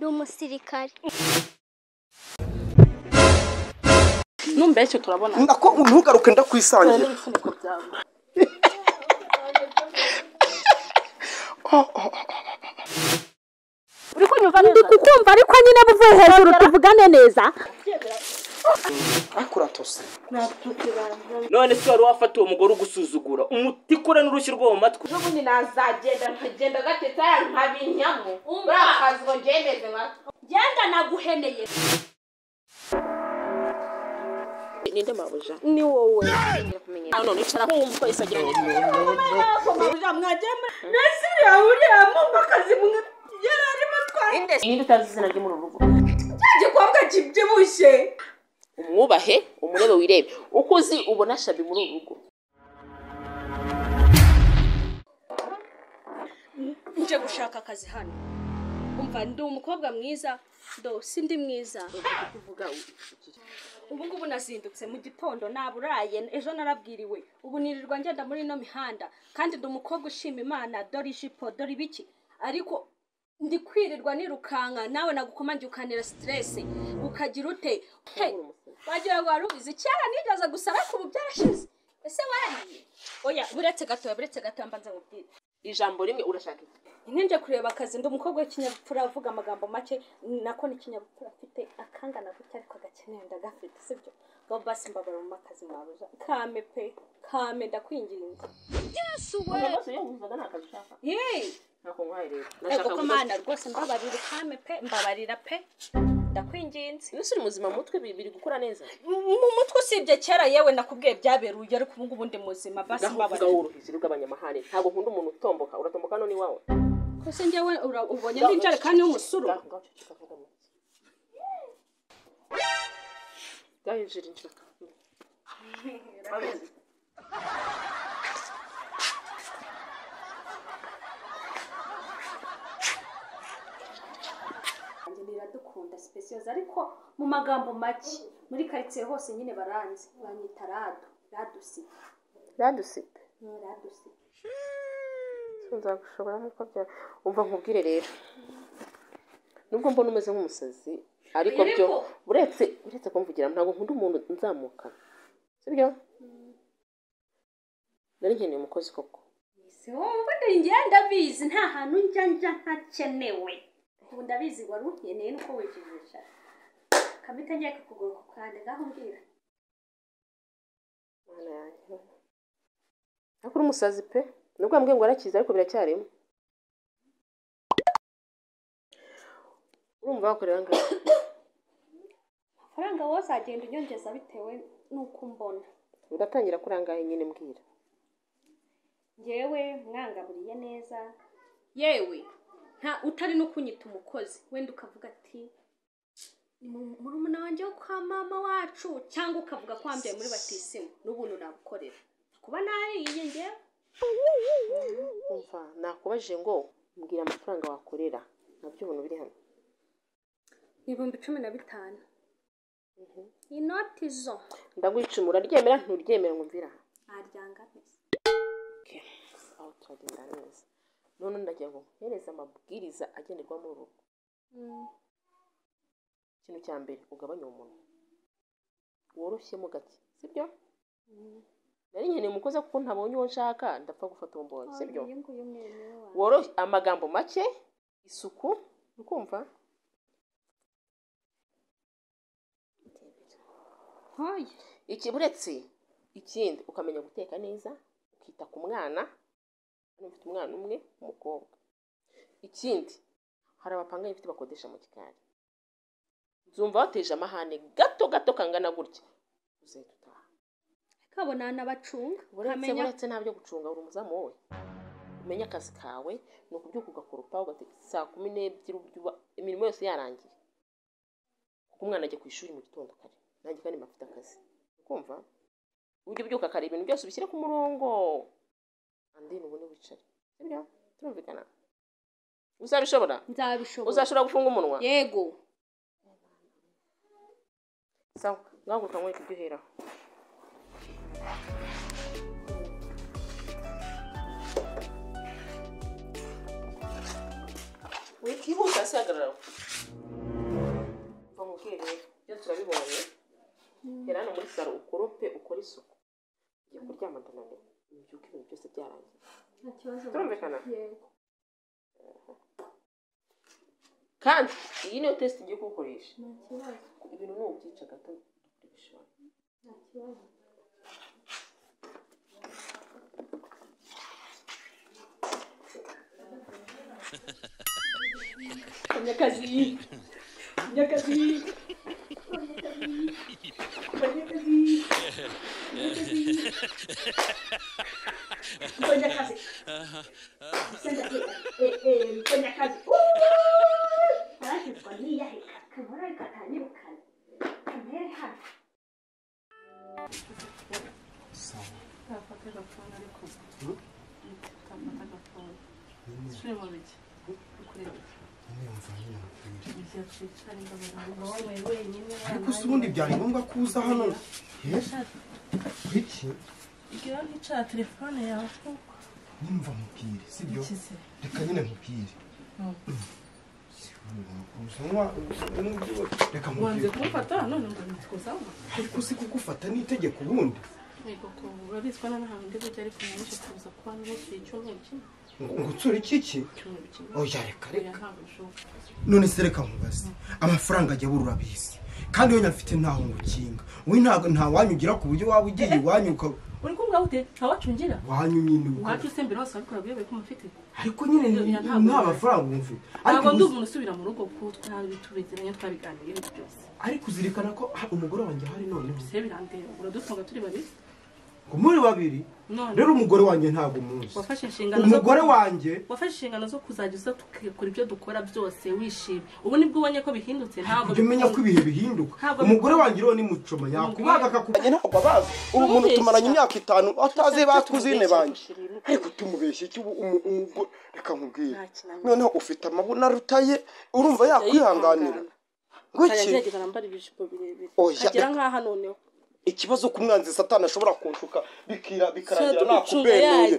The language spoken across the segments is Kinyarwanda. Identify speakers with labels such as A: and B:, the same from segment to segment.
A: ndi umusirikare.
B: Numbeshye turabona.
C: Nako ntugaruke ndakwisangira.
B: Uri kunyumva
D: ndi kukumva ariko nyine buvuye hejuru tuvugane neza.
C: Akuratose.
E: None se wari wafata uwo mugore ugusuzugura umuti kure n'urushyi rwo mu matwi.
B: n'ubundi nazagenda nkagenda gateta nkabinyamo. Urakazi ngo ngendeze nka
D: Genda naguheneye.
B: ninde mabuja.
D: Ni wowe.
B: None icara kumva isagira neza.
D: Mabuja mwagema. Nasiri ahuriye mu makazi mwe. Yararimo twari.
B: Ninde utazi izina rye muri urugo.
D: Gikobwa kibyibushye.
B: Umwubahe umurebe wirebe. Uko uzi ubona shabi muri urugo.
D: Nje gushaka akazi hano. Umva ndi umukobwa mwiza. Sindi mwiza.
B: Kuvuga
D: Ubu ngubu nazindutse mu gitondo naburaye ejo narabwiriwe. Ubu nirirwa ngenda muri no mihanda kandi ndi umukobwa ushima Imana dore ijipo dore ibiki. Ariko ndi kwirirwa nirukanka nawe nagukomangiye ukanira stress ukagira ute. Wagira ngo warubizi cyara nigeze gusaba ko ubu byarashize. Ese wari? Oya buretse gato mbanza ngubwire.
B: ijambo rimwe urashaka iki?
D: Ntinje kureba akazi ndi umukobwa w'ikinyabupfura avuga amagambo make nako n'ikinyabupfura afite akangana gutya ariko gakeneye ndagafite sibyo ngo basi mbabara mu makazi mwabuja kame ndakwinginze
B: Yesu we bose yo uzaga nakabishaka nako nkwaye rero
D: nashaka kumana rwose mbabarira kame mbabarira ndakwinginze
B: Nusuri muzima mutwe biri gukora neza
D: mu mutwe usibye kera yewe nakubwiye byaberuye ariko ubu ngubu ndi muzima basi mbabarira
B: uruhizi rw'abanyamahane ntabwo nkunda umuntu utomboka uratomboka none wawe
D: kose njyewe ubonye n'injare kandi y'umusuru
B: gahejera injira
D: dukunda specials ariko mu magambo make muri quartier hose nyine baranze banyita
B: radusite nzagushobora nkuko bya umva nkubwire rero nubwo mbona umeze nk'umusazi ariko byo uretse kumvugira ntabwo nkunda umuntu nzamuka sibyo nari nkeneye umukozi koko
D: se wumva ngenda bizi nta hantu njya ntakenewe ubu ndabizi wari ukeneye nuko wejejisha kamita njye kukugura ku kandi ngaho mbwira
B: mana yanjye akuri umusazi pe nubwo ambwiye ngo arakiza ariko biracyarimo urumva wakorera ngaho
D: amafaranga wose agenda unyongeza bitewe nuko mbona
B: uratangira kurangaye nyine mbwira
D: njyewe mwangaburiye neza yewe nta utari no kunyita umukozi wenda ukavuga ati murumuna wanjye wo kwa mama wacu cyangwa ukavuga ko wambaye muri batisimu n'ubuntu nabukorera kuba nariye njyewe
B: umva nakubajije ngo mbwira amafaranga wakorera nabyo ubuntu biri hano
D: 15,000 inoti zo
B: ndagwicumura ryemera nturyemera ngo mvira
D: aryanga neza
B: aho turagenda neza none ndagiye ngo hereza amabwiriza agenderwa mu rugo ikintu cya mbere ugabanya umuntu woroshyemo gake sibyo nari nkeneye umukozi kuko ntabonye uwo nshaka ndapfa gufata uwo mbonye sibyo woroshye amagambo make isuku ukumva buretse ikindi ukamenya guteka neza ukita ku mwana ufite umwana umwe umukobwa ikindi hari abapanga ifite bakodesha mu gikari nzumva wateje amahane gato kangana gutya uzahita utaha
D: kabona n'abacunga
B: buretse ntabyo gucunga uri umuzamu wowe umenya akazi kawe ni ukubyuka ugakoropa ugateka saa 12 imirimo yose yarangiye kuko umwana ajya ku ishuri mu gitondo kare nanjye kandi mafite akazi ukumva ujye ubyuka kare ibintu byose ubishyire ku murongo andi nubone wicare sibyo turumvikana uzabishobora uzashobora gufunga umunwa
D: yego
B: sawa ngaho kamwe kuduhera wikibuka sagarara turabibonye rero hano muri salo ukorope ukora isuku ugiye kuryama ndananiwe ubyuka ibintu byose byarangiye
D: nta kibazo
B: turumvikana
D: yego
B: kandi iyi niyo test igiye kugukoresha
D: nta kibazo
B: ibintu n'ubyica gato bishobora
D: nta kibazo Nyakazi Nyakazi Nyakazi Nyakazi Arashizwa niyaheka kamara katanyirukana kamere hano
C: sawa
A: Tafata agafone ariko tafata agafone sure mu biki ukureba
C: ndumva nyine
A: ibyo twicare ngo wowe wenyine
C: ariko se ubundi byari ngombwa kuza hano iki
A: igira ntica telefone yawe
C: nimva mubwire sibyo
A: ikize
C: reka nyine mubwire reka
A: wanze
C: mubwire
A: kumufata none ngo nitkozaho
C: ariko si kugufata n'itegeko ubundi
A: yego ko urabizwa n'ahantu ndi bujya ariko nyinshi kuza kuba n'umunsi icyumweru kimwe
C: ngo utsure iki
A: icyumweru kimwe
C: oya reka
A: oya
C: reka
A: ntabwo bishoboka
C: none se reka nkubaze amafaranga ajya abura urabizi kandi iyo nyafite ntaho ngukinga we ntabwo nta wanyu ugira ku buryo waba ugiye iwanyu
A: uri kumva ute ntawacungira
C: wanyu nyine
A: wacu se mbere hose ariko urabwiye ko mufite
C: ariko nyine nta mafaranga umufite
A: ntabwo ndi umuntu usubira mu rugo kuko twabitubiziranye twabiganiriye byose
C: ariko uzirikana ko umugore wanjye ahari none
A: se birandeba uradutunga turi babiri
C: ngo muri babiri
A: none
C: rero umugore wanjye ntabwo muzi
A: wafashe inshingano
C: umugore wanjye
A: wafashe inshingano zo kuzajya uza tukakora ibyo dukora byose wishimye ubu nibwo ubonye ko bihindutse ntabwo
C: ujya umenya ko ibihe bihinduka umugore wanjye rero ni mucoma yakubaga akakubanya ntabwo abazi ubu umuntu tumaranye imyaka 5 atazi batuzine banjye ariko tumubeshye iki umugore reka nkubwire noneho ufite amabuna rutaye urumva yakwihanganira ngo iki
A: yagize nambara ibijipo birebire
C: Oya,
A: agira nkaha noneho
C: ikibazo ku mwanzi satani ashobora kunshuka bikarangira nakubenuye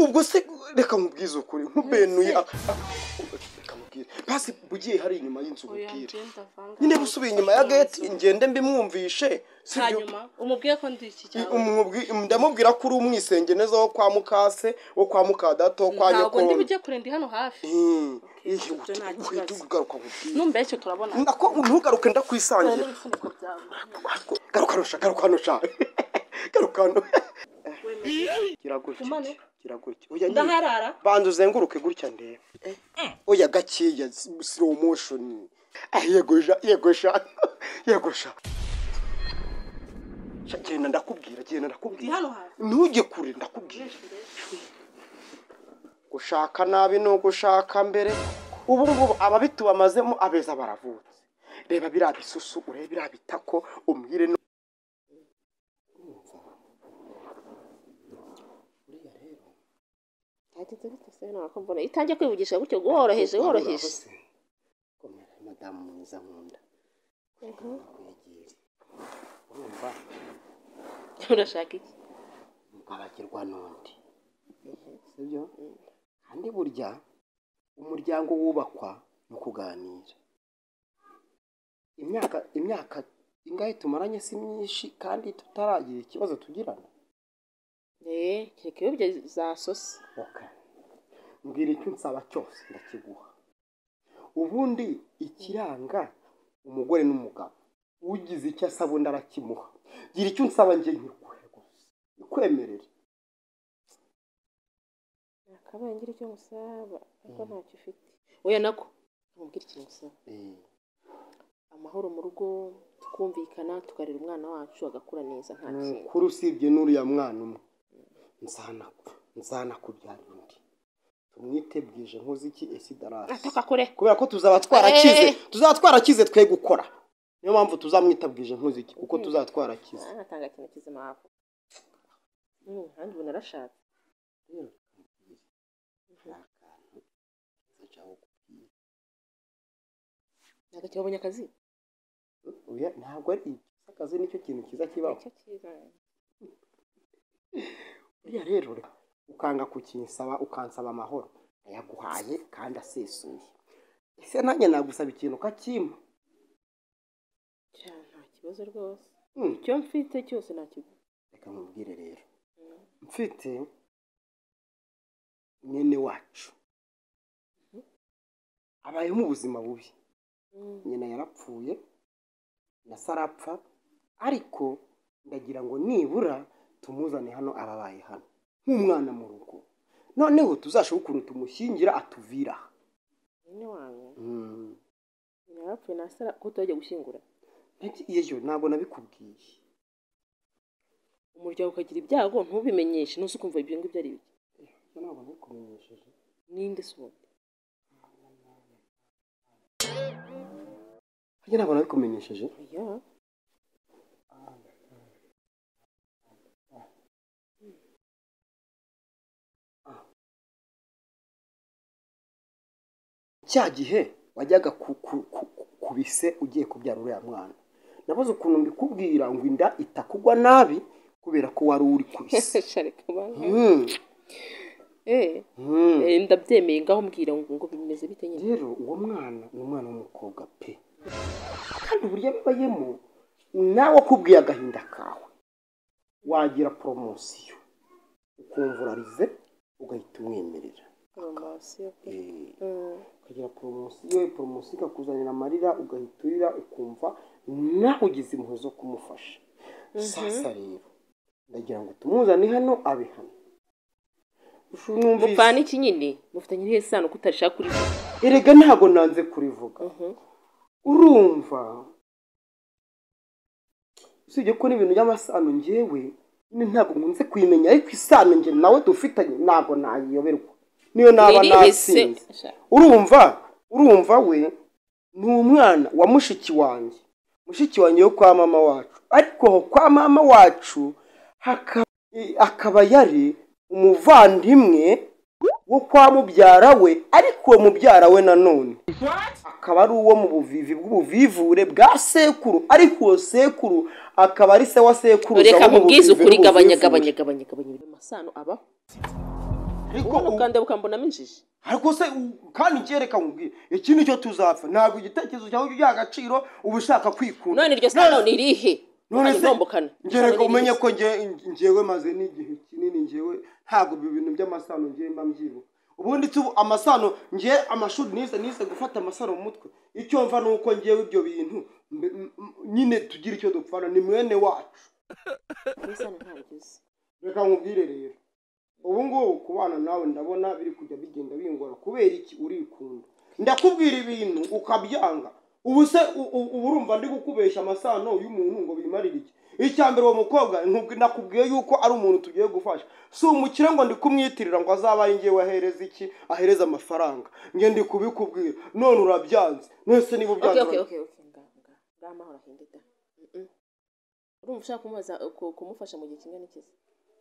C: ubwo se reka nkubwize ukuri nkubenuye reka nkubwire basi bugiye hari inyuma y'inzu ubwire nyine busubiye inyuma ya gate ngende mbimwumvishe
A: hanyuma umubwiye ko ndi iki cyawe
C: ndamubwira ko uri umwisengeneza wo kwa mukase wo kwa mukadato wo kwa
A: ntabwo ndi
C: nyoko
A: bujye kure ndi hano hafi
C: ugaruka nkubwire
A: numbeshye turabona
C: nako ntugaruke ndakwisangira
A: ibifuniko byawe
C: garuka hano garuka hano gira gutya oya
A: ndaharara
C: banza uzenguruke gutya ndebe oya gakeya slow motion yego sha genda ndakubwira
A: ndi hano hafi
C: ntujye kure ndakubwira gushaka nabi no gushaka mbere ubu ngubu ababitu bamazemo abeza baravutse reba biriya bisusu urebe biriya bitako umwire no
B: Yagize bitase nakombona itangiye kwivugisha gutyo guhoroheje
C: madamu mwiza nkunda urumva
B: urashaka iki
C: mukabakirwa n'undi sibyo kandi burya umuryango wubakwa no kuganira imyaka ingahe tumaranye si myinshi kandi tutaragira ikibazo tugirana
B: kereka iyo bya zasosi
C: mbwira icyo nsaba cyose ndakiguha ubundi ikiranga umugore n'umugabo ugize icyo asaba undi arakimuha gira icyo nsaba njye nkikuhe gusa ikwemerere
B: akabaye ngira icyo musaba ariko ntacyo ufite oya nako mubwira ikintu musaba amahoro mu rugo tukumvikana tukarera umwana wacu agakura neza nta kintu
C: kuri usibye n'uriya mwana umwe nzana kubyara undi tumwite bwije nkuziki esidarasi
B: ataka kure
C: kubera ko tuzaba twarakize twe gukora niyo mpamvu tuzamwita bwije nkuziki kuko tuzaba twarakize
B: anatanga ikintu kizima hapo kandi ubu narashatse ntabwo cyabonye akazi
C: ntabwo ari akazi nicyo kintu cyiza kibaho buriya rero ukanga kukinsaba ukansaba amahoro yaguhaye kandi asesuye ese nanjye nagusaba ikintu ukakimpa
B: kibazo rwose icyo mfite cyose nakiguha
C: reka nkubwire rero mfite mwene wacu abayeho mu buzima bubi nyina yarapfuye na sarapfa ariko ndagira ngo nibura tumuzane hano ababaye hano nk'umwana mu rugo noneho tuzashobora ukuntu tumushyingira atuvira
B: nyine wanyu yarapfuye na sara ko tutajya gushyingura
C: iyo ntabwo nabikubwiye
B: umuryango ukagira ibyago ntubimenyeshe ntuzi ukumva ibyo ngibyo ari bike
C: ntabwo nabikumenyesheje
B: ninde se ubundi
C: ntabwo nabikumenyesheje cya gihe wajyaga ku bise ugiye kubyara uriya mwana nabaze ukuntu mbikubwira ngo inda itakugwa nabi kubera ko wari uri ku bise
B: ndabyemeye ngaho mbwira ngo bimeze bite nyine
C: rero uwo mwana ni umwana w'umukobwa pe kandi uburyo abibayemo nawe akubwiye agahinda kawe wagira poromosiyo ukumva urarize ugahita umwemerera ukagira poromosiyo ikakuzanira amarira ugahita urira ukumva nawe ugize impuhwe zo kumufasha sasa rero ndagira ngo tumuzane hano abe hano
B: mupfana iki nyine mufitanye irihe sano ko utarishaka kurivuga
C: erega ntabwo nanze kurivuga urumva usibye ko n'ibintu by'amasano njyewe ntabwo nkunze kuyimenya ariko isano njye nawe dufitanye ntabwo nayiyoberwa niyo naba nasinze urumva we ni umwana wa mushiki wanjye wo kwa mama wacu ariko aho kwa mama wacu akaba yari umuvandimwe wo kwa mubyara we ariko uwo mubyara we nanone akaba ari uwo mu buvivi bw'ubuvivure bwa sekuru ariko uwo sekuru akaba ari se wa sekuru
B: reka mubwize ukuri gabanya amasano abaho ariko ukanda ukambonamo injiji
C: ariko se kandi cyereka nkubwire iki nicyo tuzapfa ntabwo igitekerezo cyawe cy'agaciro uba ushaka kwikunda
B: none iryo sano ni irihe
C: none se ngereka umenye ko ngewe maze n'igihe kinini ngewe ntabwo ibyo bintu by'amasano ngewe mba mbyibuka ubundi amasano ngewe amashuri nize gufata amasano mu mutwe icyo mva ni uko ngewe ibyo bintu nyine tugira icyo dupfana ni mwene wacu reka nkubwire rero ubu ngubu kubana nawe ndabona biri kujya bigenda bingora kubera iki urikunda ndakubwira ibintu ukabyanga ubu se urumva ndi gukubeshya amasano y'umuntu ngo bimarire iki icyambere uwo mukobwa nakubwiye yuko ari umuntu tugiye gufasha si umukire ngo ndi kumwitirira ngo azaba ari ngewe ahereza iki ahereza amafaranga nge ndi kubikubwira none urabyanze mwese niba ubyanze
B: ngama urahindita urumva ushaka kumufasha mu gihe kingana iki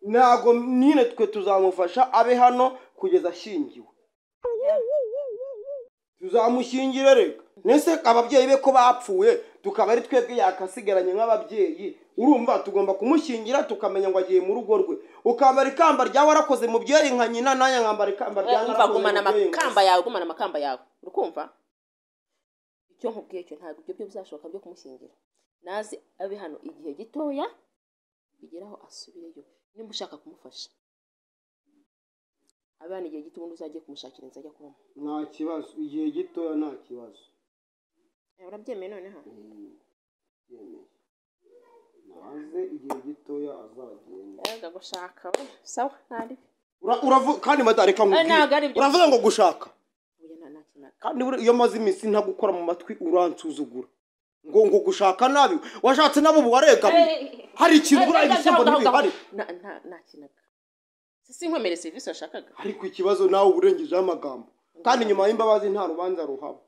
C: ntago nyine twe tuzamufasha abe hano kugeza ashyingiwe tuzamushyingire reka nese ababyeyi be ko bapfuye tukaba ari twebwe yakasigaranye nk'ababyeyi urumva tugomba kumushyingira tukamenya ngo agiye mu rugo rwe ukambara ikamba ryawe warakoze mubyeyi nka nyina nanjye nkambara ikamba ryanjye
B: gumana amakamba yawe urukumva icyo nkubwiye cyo ntabwo ibyo bizashoboka byo kumushyingira nazi abe hano igihe gitoya bigeraho asubireyo nimba ushaka kumufasha abana igihe gito ubundi uzagiye kumushakira inzu ajya kubamo
C: nta kibazo igihe gitoya nta kibazo
B: urabyemeye noneho
C: naze igihe gitoya azagenda
B: ega gushaka we sawa ntari
C: uravuga kandi madareka nkubwire uravuga ngo gushaka kandi iyo maze iminsi ntagukora mu matwi uransuzugura ngo gushaka nabi washatse nabo buwaregamiye hari ikintu buriya igishyimbo ntibihari
B: nta kinaga sinkwemere serivisi washakaga
C: ariko ikibazo nawe uburengejeho amagambo kandi nyuma y'imbabazi nta rubanza ruhaba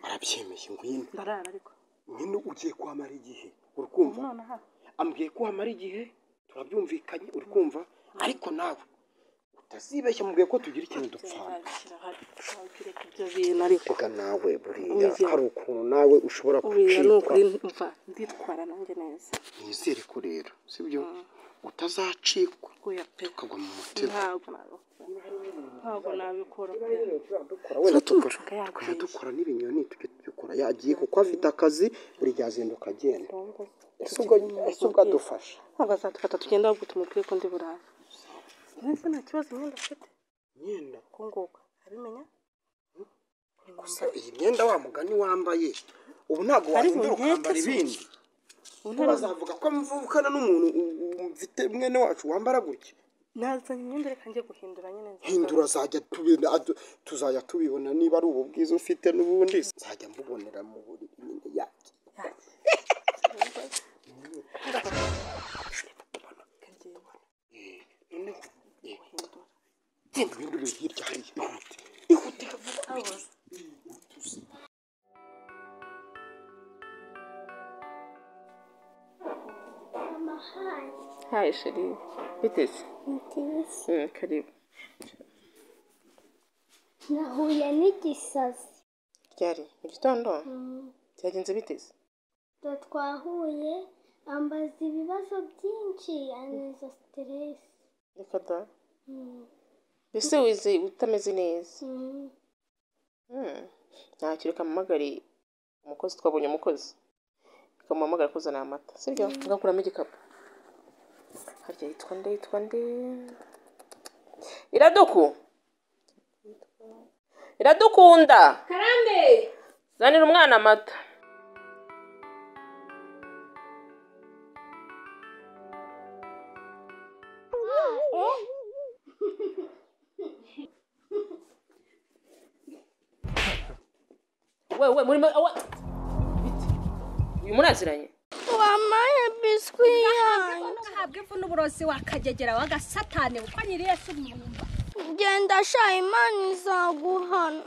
C: arabyemeye ngwino
A: ndarara ariko
C: nyine ugiye kuhamara igihe uri kumva ambwiye ko hamara igihe turabyumvikanye uri kumva ariko nawe utazibeshya mubwiye ko tugira ikintu dupfana reka nawe buriya hari ukuntu nawe ushobora
A: kwicika nditwara nanjye neza
C: nizere ko rero sibyo utazacikwa
A: kuya pe
C: ukagwa mu mutego
A: ntabwo nabikora
C: wenda dukora n'ibinyoni tubikora yagiye kuko afite akazi buri gihe azinduka agenda ese ubwo adufasha
A: ntabwo azadufata tugenda ahubwo tumubwire ko ndi burayi mbese nta kibazo imyenda afite
C: imyenda
A: kunguka abimenya
C: gusa iyi myenda wa mugani wambaye ubu ntabwo wahindura ukambara ibindi ubu bazavuga ko mvukana n'umuntu mfite mwene wacu wambara gutya
A: nazanye imyenda reka njye guhindura nyine
C: hindura tuzajya tubibona niba ari ubu bwiza ufite n'ubundi nzajya mbubonera mu buri nyine yaki hindura hirya hariya ihute
B: Hi, Sheri. Biteze?
F: Biteze.
B: Karibu.
F: Nahuye n'igisazi.
B: Ryari? Mu gitondo? Byagenze biteze?
F: Twahuye ambaza ibibazo byinshi aneza stress.
B: Reka da. Mbese wize utameze neza? Ntacyo reka mpamagare umukozi twabonye umukozi. Kamuhamagara kuzana amata. Sibyo? Ngakuramo igikapu. Harya yitwa nde? Iradukunda.
D: Karame.
B: Zanira umwana amata. We muri uyu muraziranye?
F: Wamaye biswi yanjye.
D: Ntabwo ifu n'uburozi wakagegera wagasatane uko nyiriye se umwumva.
F: Genda sha Imana izaguhana.